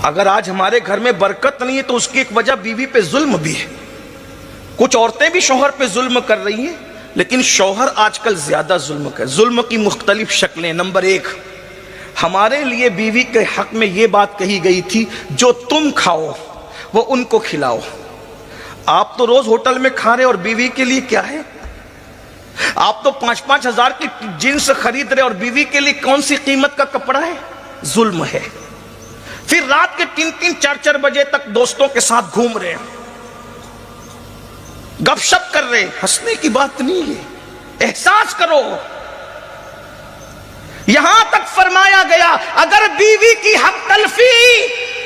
اگر آج ہمارے گھر میں برکت نہیں ہے تو اس کی ایک وجہ بیوی پہ ظلم بھی ہے. کچھ عورتیں بھی شوہر پہ ظلم کر رہی ہیں، لیکن شوہر آج کل زیادہ ظلم کر. ظلم کی مختلف شکلیں. نمبر ایک، ہمارے لیے بیوی کے حق میں یہ بات کہی گئی تھی جو تم کھاؤ وہ ان کو کھلاؤ. آپ تو روز ہوٹل میں کھا رہے اور بیوی کے لیے کیا ہے؟ آپ تو 5-5 ہزار کی جنس خرید رہے اور بیوی کے لیے کون سی قیمت کا کپڑا ہے؟ ظلم ہے. پھر رات کے 3-3 4-4 بجے تک دوستوں کے ساتھ گھوم رہے ہیں، گپ شپ کر رہے. ہنسنے کی بات نہیں ہے، احساس کرو. یہاں تک فرمایا گیا اگر بیوی کی حق تلفی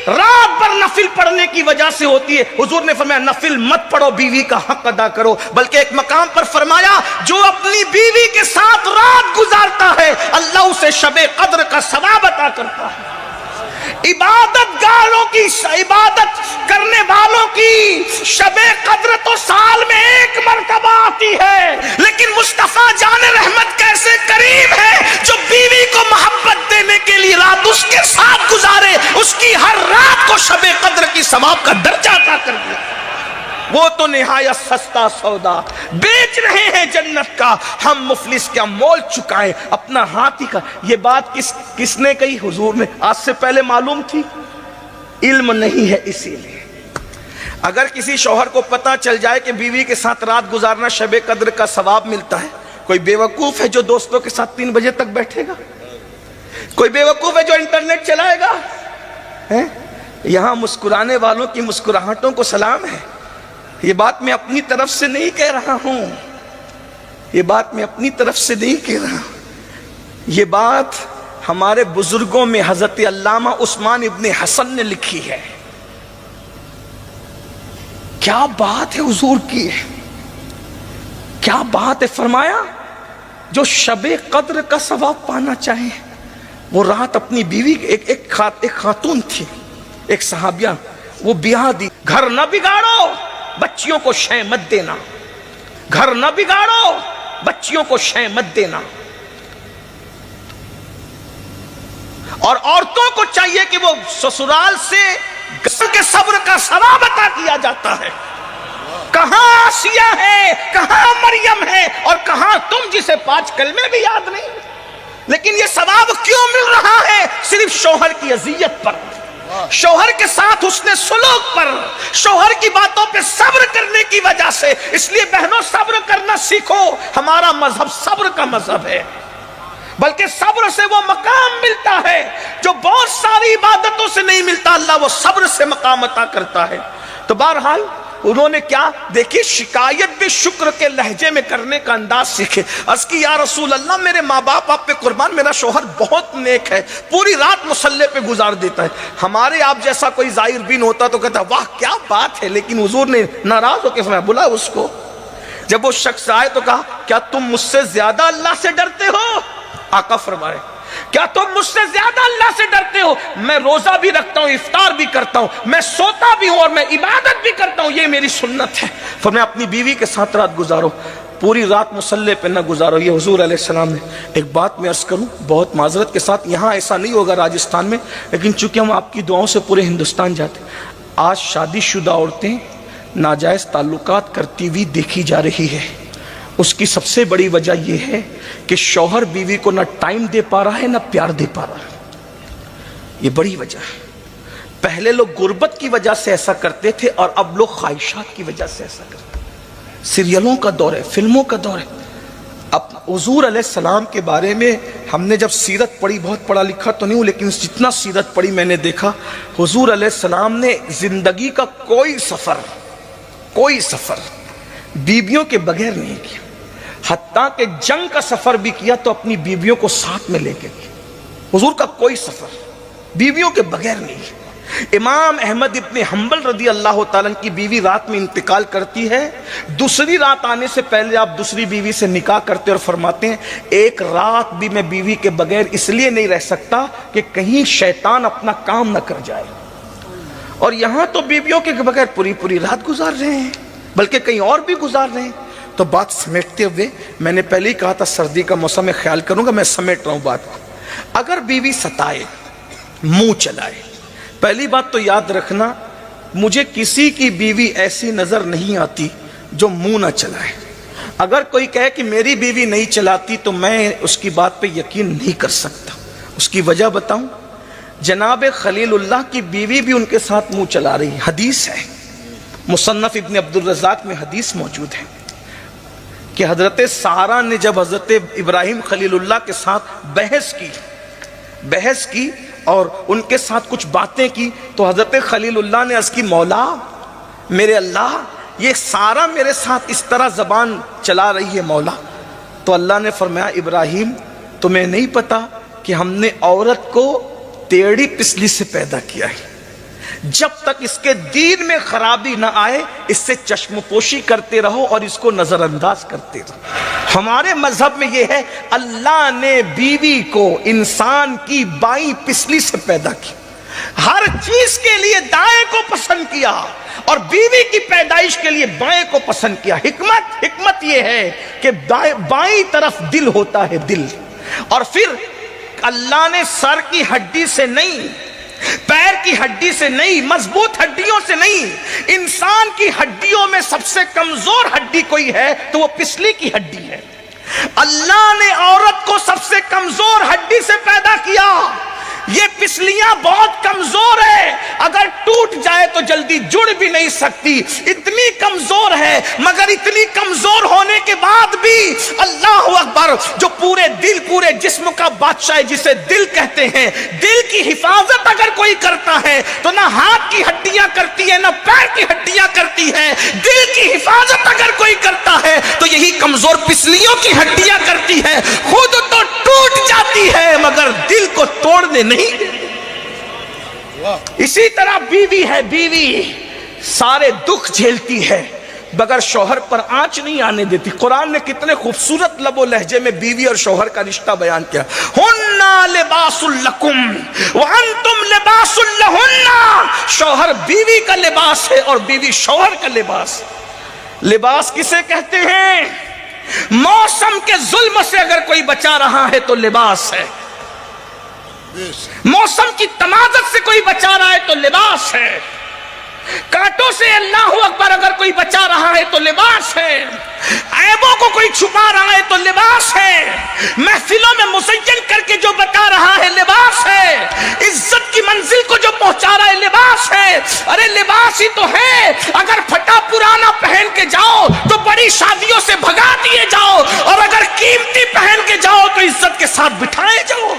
رات بھر نفل پڑھنے کی وجہ سے ہوتی ہے، حضور نے فرمایا نفل مت پڑھو، بیوی کا حق ادا کرو. بلکہ ایک مقام پر فرمایا جو اپنی بیوی کے ساتھ رات گزارتا ہے اللہ اسے شب قدر کا ثواب عطا کرتا ہے. عبادت گاروں کی، عبادت کرنے والوں کی شب قدر تو سال میں 1 مرتبہ آتی ہے، لیکن مصطفیٰ جان رحمت کیسے کریم ہے جو بیوی کو محبت دینے کے لیے رات اس کے ساتھ گزارے، اس کی ہر رات کو شب قدر کی ثواب کا درجہ عطا کر دیا. وہ تو نہایت سستا سودا بیچ رہے ہیں جنت کا، ہم مفلس کیا مول چکائیں اپنا ہاتھ ہی کا. یہ بات کس نے کہی؟ حضور نے. آج سے پہلے معلوم تھی؟ علم نہیں ہے. اسی لیے اگر کسی شوہر کو پتہ چل جائے کہ بیوی کے ساتھ رات گزارنا شب قدر کا ثواب ملتا ہے، کوئی بے وقوف ہے جو دوستوں کے ساتھ 3 بجے تک بیٹھے گا؟ کوئی بے وقوف ہے جو انٹرنیٹ چلائے گا؟ یہاں مسکرانے والوں کی مسکراہٹوں کو سلام ہے. یہ بات میں اپنی طرف سے نہیں کہہ رہا ہوں، یہ بات میں اپنی طرف سے نہیں کہہ رہا ہوں. یہ بات ہمارے بزرگوں میں حضرت علامہ عثمان ابن حسن نے لکھی ہے. کیا بات ہے حضور کی، کیا بات ہے. فرمایا جو شب قدر کا ثواب پانا چاہے وہ رات اپنی بیوی، ایک خاتون تھی، ایک صحابیہ، وہ بیاہ دی. گھر نہ بگاڑو، بچیوں کو شے مت دینا. گھر نہ بگاڑو، بچیوں کو شے مت دینا. اور عورتوں کو چاہیے کہ وہ سسرال سے کے صبر کا ثواب عطا کیا جاتا ہے. کہاں آسیہ ہے، کہاں مریم ہے، اور کہاں تم جسے 5 کلمے بھی یاد نہیں، لیکن یہ ثواب کیوں مل رہا ہے؟ صرف شوہر کی اذیت پر، شوہر کے ساتھ حسن سلوک پر، شوہر کی باتوں پہ صبر کرنے کی وجہ سے. اس لیے بہنوں صبر کرنا سیکھو. ہمارا مذہب صبر کا مذہب ہے، بلکہ صبر سے وہ مقام ملتا ہے جو بہت ساری عبادتوں سے نہیں ملتا. اللہ وہ صبر سے مقام عطا کرتا ہے. تو بہرحال انہوں نے کیا دیکھی، شکایت بھی شکر کے لہجے میں کرنے کا انداز سیکھے. عرض کی یا رسول اللہ میرے ماں باپ آپ پہ قربان، میرا شوہر بہت نیک ہے، پوری رات مصلے پہ گزار دیتا ہے. ہمارے آپ جیسا کوئی ظاہر بین ہوتا تو کہتا واہ کیا بات ہے، لیکن حضور نے ناراض ہو کے فرمایا بلا اس کو. جب وہ شخص آئے تو کہا کیا تم مجھ سے زیادہ اللہ سے ڈرتے ہو؟ آقا فرمائے کیا تم مجھ سے زیادہ اللہ سے ڈرتے ہو؟ میں روزہ بھی رکھتا ہوں، افطار بھی کرتا ہوں، میں سوتا بھی ہوں اور میں عبادت بھی کرتا ہوں، یہ میری سنت ہے. فرمایا اپنی بیوی کے ساتھ رات گزارو، پوری رات مصلے پہ نہ گزارو. یہ حضور علیہ السلام نے. ایک بات میں عرض کروں بہت معذرت کے ساتھ، یہاں ایسا نہیں ہوگا راجستھان میں، لیکن چونکہ ہم آپ کی دعاؤں سے پورے ہندوستان جاتے ہیں. آج شادی شدہ عورتیں ناجائز تعلقات کرتی ہوئی دیکھی جا رہی ہے. اس کی سب سے بڑی وجہ یہ ہے کہ شوہر بیوی کو نہ ٹائم دے پا رہا ہے نہ پیار دے پا رہا ہے. یہ بڑی وجہ ہے. پہلے لوگ غربت کی وجہ سے ایسا کرتے تھے اور اب لوگ خواہشات کی وجہ سے ایسا کرتے ہیں. سیریلوں کا دور ہے، فلموں کا دور ہے. اب حضور علیہ السلام کے بارے میں ہم نے جب سیرت پڑھی، بہت پڑھا لکھا تو نہیں ہوں لیکن جتنا سیرت پڑھی میں نے دیکھا حضور علیہ السلام نے زندگی کا کوئی سفر بیویوں کے بغیر نہیں کیا. حتیٰ کہ جنگ کا سفر بھی کیا تو اپنی بیویوں کو ساتھ میں لے کے گیا. حضور کا کوئی سفر بیویوں کے بغیر نہیں. امام احمد ابن حنبل رضی اللہ تعالیٰ کی بیوی رات میں انتقال کرتی ہے. دوسری رات آنے سے پہلے آپ دوسری بیوی سے نکاح کرتے اور فرماتے ہیں ایک رات بھی میں بیوی کے بغیر اس لیے نہیں رہ سکتا کہ کہیں شیطان اپنا کام نہ کر جائے. اور یہاں تو بیویوں کے بغیر پوری رات گزار رہے ہیں، بلکہ کہیں اور بھی گزار رہے ہیں. تو بات سمیٹتے ہوئے میں نے پہلے ہی کہا تھا سردی کا موسم میں خیال کروں گا، میں سمیٹ رہا ہوں بات کو. اگر بیوی ستائے، منہ چلائے، پہلی بات تو یاد رکھنا، مجھے کسی کی بیوی ایسی نظر نہیں آتی جو منہ نہ چلائے۔ اگر کوئی کہے کہ میری بیوی نہیں چلاتی تو میں اس کی بات پہ یقین نہیں کر سکتا۔ اس کی وجہ بتاؤں، جناب خلیل اللہ کی بیوی بھی ان کے ساتھ منہ چلا رہی، حدیث ہے، مصنف ابن عبد الرزاق میں حدیث موجود ہے کہ حضرت سارہ نے جب حضرت ابراہیم خلیل اللہ کے ساتھ بحث کی اور ان کے ساتھ کچھ باتیں کی تو حضرت خلیل اللہ نے عرض کی، مولا میرے اللہ، یہ سارہ میرے ساتھ اس طرح زبان چلا رہی ہے مولا۔ تو اللہ نے فرمایا، ابراہیم تمہیں نہیں پتا کہ ہم نے عورت کو ٹیڑھی پسلی سے پیدا کیا ہے، جب تک اس کے دین میں خرابی نہ آئے اس سے چشم پوشی کرتے رہو اور اس کو نظر انداز کرتے رہو۔ ہمارے مذہب میں یہ ہے، اللہ نے بیوی کو انسان کی بائیں پسلی سے پیدا کی، ہر چیز کے لیے دائیں کو پسند کیا اور بیوی کی پیدائش کے لیے بائیں کو پسند کیا۔ حکمت یہ ہے کہ بائیں طرف دل ہوتا ہے، دل، اور پھر اللہ نے سر کی ہڈی سے نہیں، پیر کی ہڈی سے نہیں، مضبوط ہڈیوں سے نہیں، انسان کی ہڈیوں میں سب سے کمزور ہڈی کوئی ہے تو وہ پسلی کی ہڈی ہے۔ اللہ نے عورت کو سب سے کمزور ہڈی سے پیدا کیا۔ یہ پسلیاں بہت کمزور ہے، اگر ٹوٹ جائے تو جلدی جڑ بھی نہیں سکتی، اتنی کمزور ہے، مگر اتنی کمزور ہونے کے بعد بھی اللہ اکبر، جو پورے دل پورے جسم کا بادشاہ ہے جسے دل کہتے ہیں، دل کی حفاظت اگر کوئی کرتا ہے تو نہ ہاتھ کی ہڈیاں کرتی ہے نہ پیر کی ہڈیاں کرتی ہے، دل کی حفاظت اگر کوئی کرتا ہے تو یہی کمزور پسلیوں کی ہڈیاں کرتی ہے، خود تو ٹوٹ جاتی ہے مگر دل کو توڑنے نہیں۔ اسی طرح بیوی ہے، بیوی سارے دکھ جھیلتی ہے مگر شوہر پر آنچ نہیں آنے دیتی۔ قرآن نے کتنے خوبصورت لب و لہجے میں بیوی اور شوہر کا رشتہ بیان کیا، ہننا لباس لکم وانتم لباس لہن، شوہر بیوی کا لباس ہے اور بیوی شوہر کا لباس۔ لباس کسے کہتے ہیں؟ موسم کے ظلم سے اگر کوئی بچا رہا ہے تو لباس ہے، موسم کی تمازت سے کوئی بچا رہا ہے تو لباس ہے، کانٹوں سے اللہ اکبر اگر کوئی بچا رہا ہے تو لباس ہے، عیبوں کو کوئی چھپا رہا ہے تو لباس ہے، محفلوں میں مزین کر کے جو بتا رہا ہے لباس ہے، عزت کی منزل کو جو پہنچا رہا ہے لباس ہے۔ ارے لباس ہی تو ہے، اگر پھٹا پرانا پہن کے جاؤ تو بڑی شادیوں سے بھگا دیے جاؤ اور اگر قیمتی پہن کے جاؤ تو عزت کے ساتھ بٹھائے جاؤ۔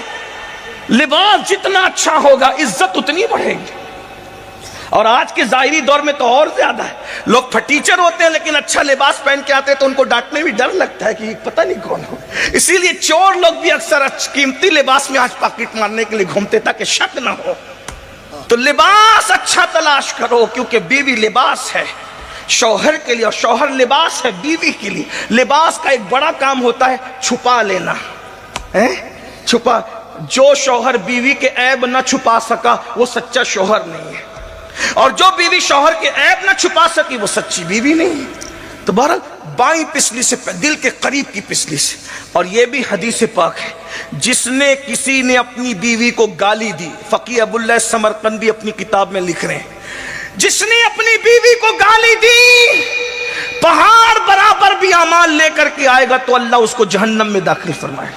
لباس جتنا اچھا ہوگا عزت اتنی بڑھے گی، اور آج کے ظاہری دور میں تو اور زیادہ ہے، لوگ پھٹیچر ہوتے ہیں لیکن اچھا لباس پہن کے آتے ہیں تو ان کو ڈانٹنے بھی ڈر لگتا ہے کہ پتہ نہیں کون ہو، اسی لیے چور لوگ بھی اکثر قیمتی لباس میں آج پاکٹ مارنے کے لیے گھومتے تاکہ شک نہ ہو۔ تو لباس اچھا تلاش کرو، کیونکہ بیوی لباس ہے شوہر کے لیے اور شوہر لباس ہے بیوی کے لیے۔ لباس کا ایک بڑا کام ہوتا ہے چھپا لینا، چھپا، جو شوہر بیوی کے عیب نہ چھپا سکا وہ سچا شوہر نہیں ہے، اور جو بیوی شوہر کے عیب نہ چھپا سکی وہ سچی بیوی نہیں ہے۔ تو بہرحال بائیں پسلی سے، دل کے قریب کی پسلی سے، اور یہ بھی حدیث پاک ہے، جس نے کسی نے اپنی بیوی کو گالی دی، فقیہ ابو اللہ سمرقندی اپنی کتاب میں لکھ رہے ہیں، جس نے اپنی بیوی کو گالی دی پہاڑ برابر بھی اعمال لے کر کے آئے گا تو اللہ اس کو جہنم میں داخل فرمائے۔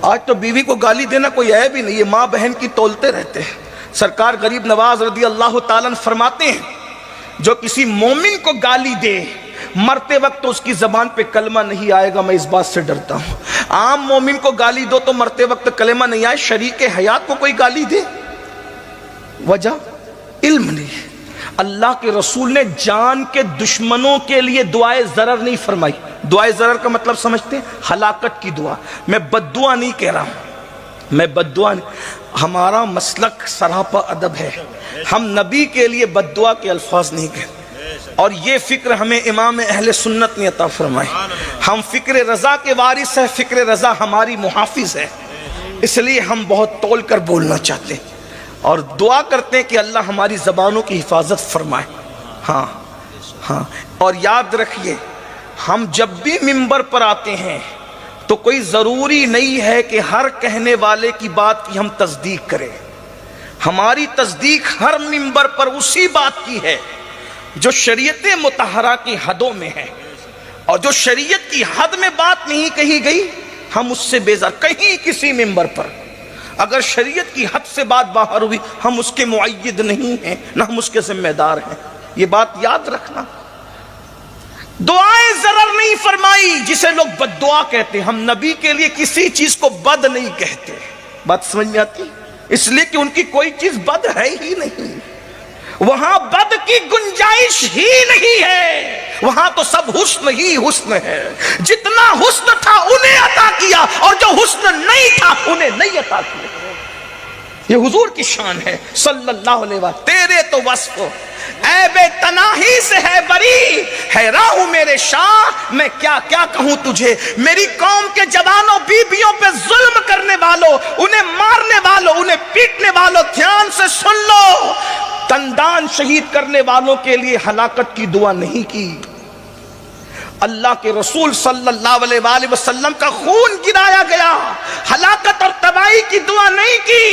آج تو بیوی کو گالی دینا کوئی عیب ہی نہیں، یہ ماں بہن کی تولتے رہتے ہیں۔ سرکار غریب نواز رضی اللہ تعالیٰ عنہ فرماتے ہیں، جو کسی مومن کو گالی دے مرتے وقت تو اس کی زبان پہ کلمہ نہیں آئے گا، میں اس بات سے ڈرتا ہوں۔ عام مومن کو گالی دو تو مرتے وقت کلمہ نہیں آئے، شریک حیات کو کوئی گالی دے، وجہ علم نہیں۔ اللہ کے رسول نے جان کے دشمنوں کے لیے دعائے ضرر نہیں فرمائی۔ دعائے ضرر کا مطلب سمجھتے ہیں؟ ہلاکت کی دعا۔ میں بد دعا نہیں کہہ رہا ہوں، میں بد دعا نہیں، ہمارا مسلک سراپا ادب ہے، ہم نبی کے لیے بد دعا کے الفاظ نہیں کہتے، اور یہ فکر ہمیں امام اہل سنت نے عطا فرمائی۔ ہم فکر رضا کے وارث ہیں، فکر رضا ہماری محافظ ہے، اس لیے ہم بہت تول کر بولنا چاہتے ہیں اور دعا کرتے ہیں کہ اللہ ہماری زبانوں کی حفاظت فرمائے۔ ہاں ہاں، اور یاد رکھیے، ہم جب بھی منبر پر آتے ہیں تو کوئی ضروری نہیں ہے کہ ہر کہنے والے کی بات کی ہم تصدیق کریں۔ ہماری تصدیق ہر منبر پر اسی بات کی ہے جو شریعت مطہرہ کی حدوں میں ہے، اور جو شریعت کی حد میں بات نہیں کہی گئی ہم اس سے بیزار کہیں کسی منبر پر۔ اگر شریعت کی حد سے بات باہر ہوئی ہم اس کے معید نہیں ہیں، نہ ہم اس کے ذمہ دار ہیں، یہ بات یاد رکھنا۔ دعائیں ضرر نہیں فرمائی جسے لوگ بد دعا کہتے ہیں، ہم نبی کے لیے کسی چیز کو بد نہیں کہتے، بات سمجھ میں آتی؟ اس لیے کہ ان کی کوئی چیز بد ہے ہی نہیں، وہاں بد کی گنجائش ہی نہیں ہے، وہاں تو سب حسن ہی حسن ہے، جتنا حسن تھا انہیں عطا کیا اور جو حسن نہیں تھا انہیں نہیں عطا کیا۔ یہ حضور کی شان ہے صلی اللہ علیہ وسلم۔ تیرے تو وصف عیب تناہی سے ہے بری، حیران ہوں میرے شاہ میں کیا کیا کہوں تجھے، میری قوم کے جوانوں بیویوں پہ ظلم کرنے والوں، انہیں مارنے والوں، انہیں پیٹنے والوں، دھیان سے سن لو، دندان شہید کرنے والوں کے لیے ہلاکت کی دعا نہیں کی، اللہ کے رسول صلی اللہ علیہ وآلہ وسلم کا خون گرایا گیا، ہلاکت اور تباہی کی دعا نہیں کی،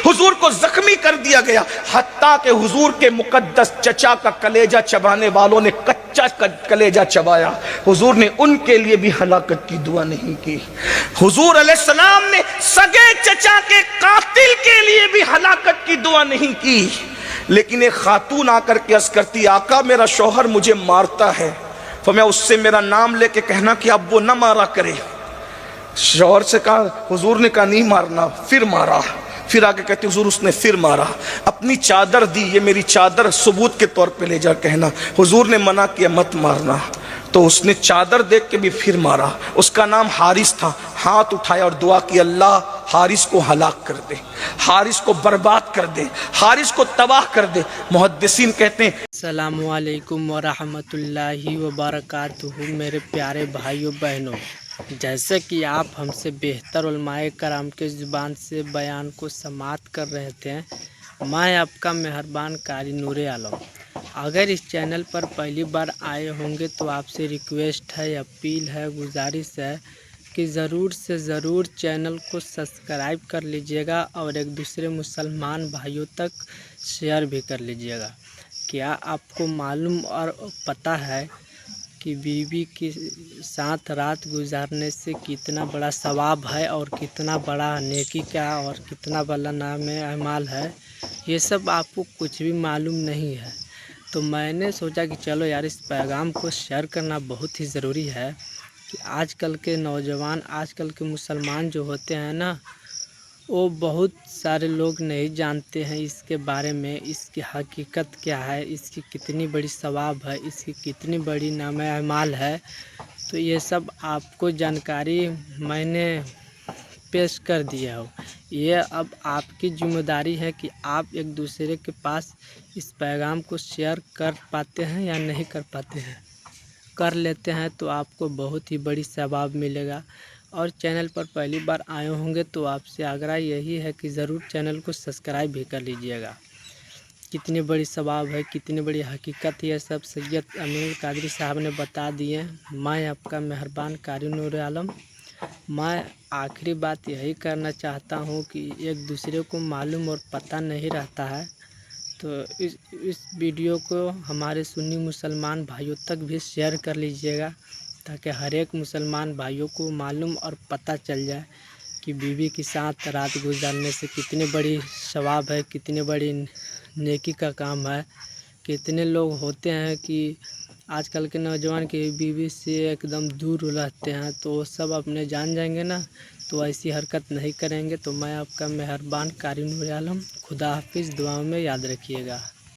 حضور کو زخمی کر دیا گیا، حتیٰ کہ حضور کے مقدس چچا کا کلیجہ چبانے والوں نے کچا کلیجہ چبایا، حضور نے ان کے لیے بھی ہلاکت کی دعا نہیں کی، حضور علیہ السلام نے سگے چچا کے قاتل کے لیے بھی ہلاکت کی دعا نہیں کی، لیکن ایک خاتون آ کر کے عرض کرتی آقا میرا شوہر مجھے مارتا ہے، تو میں اس سے میرا نام لے کے کہنا کہ اب وہ نہ مارا کرے، شوہر سے کہا، حضور نے کہا نہیں مارنا، پھر مارا، پھر آگے کہتے حضور اس نے پھر مارا، اپنی چادر دی، یہ میری چادر ثبوت کے طور پہ لے جا کہنا، حضور نے منع کیا مت مارنا، تو اس نے چادر دیکھ کے بھی پھر مارا، اس کا نام حارث تھا، ہاتھ اٹھایا اور دعا کی اللہ حارث کو ہلاک کر دے، حارث کو برباد کر دے، حارث کو تباہ کر دے۔ محدثین کہتے ہیں السلام علیکم ورحمۃ اللہ وبرکاتہ، میرے پیارے بھائیوں بہنوں، جیسے کہ آپ ہم سے بہتر علماء کرام کے زبان سے بیان کو سماعت کر رہے تھے، میں آپ کا مہربان قاری نور عالم۔ اگر اس چینل پر پہلی بار آئے ہوں گے تو آپ سے ریکویسٹ ہے، اپیل ہے، گزارش ہے کہ ضرور سے ضرور چینل کو سبسکرائب کر لیجئے گا اور ایک دوسرے مسلمان بھائیوں تک شیئر بھی کر لیجئے گا۔ کیا آپ کو معلوم اور پتہ ہے کہ بیوی کے ساتھ رات گزارنے سے کتنا بڑا ثواب ہے اور کتنا بڑا نیکی کا اور کتنا بڑا نام اعمال ہے؟ یہ سب آپ کو کچھ بھی معلوم نہیں ہے، تو میں نے سوچا کہ چلو یار اس پیغام کو شیئر کرنا بہت ہی ضروری ہے کہ آج کل کے نوجوان، آج کل کے مسلمان جو ہوتے ہیں نا، وہ بہت سارے لوگ نہیں جانتے ہیں اس کے بارے میں، اس کی حقیقت کیا ہے، اس کی کتنی بڑی ثواب ہے، اس کی کتنی بڑی نام اعمال ہے، تو یہ سب آپ کو جانکاری میں نے پیش کر دیا ہو۔ یہ اب آپ کی ذمہ داری ہے کہ آپ ایک دوسرے کے پاس اس پیغام کو شیئر کر پاتے ہیں یا نہیں کر پاتے ہیں۔ کر لیتے ہیں تو آپ کو بہت ہی بڑی ثواب ملے گا، اور چینل پر پہلی بار آئے ہوں گے تو آپ سے آگرہ یہی ہے کہ ضرور چینل کو سبسکرائب بھی کر لیجئے گا۔ کتنی بڑی ثواب ہے، کتنی بڑی حقیقت، یہ سب سید امین القادری صاحب نے بتا دیے۔ میں آپ کا مہربان قاری نور عالم، میں آخری بات یہی کرنا چاہتا ہوں کہ ایک دوسرے کو معلوم اور پتہ نہیں رہتا ہے، تو اس ویڈیو کو ہمارے سنی مسلمان بھائیوں تک بھی شیئر کر لیجئے گا، تاکہ ہر ایک مسلمان بھائیوں کو معلوم اور پتہ چل جائے کہ بیوی کے ساتھ رات گزارنے سے کتنی بڑی ثواب ہے، کتنی بڑی نیکی کا کام ہے۔ کتنے لوگ ہوتے ہیں کہ آج کل کے نوجوان کی بیوی سے ایک دم دور رہتے ہیں، تو وہ سب اپنے جان جائیں گے نا، تو ایسی حرکت نہیں کریں گے۔ تو میں آپ کا مہربان قاری نور عالم، خدا حافظ، دعاؤں میں یاد رکھیے گا۔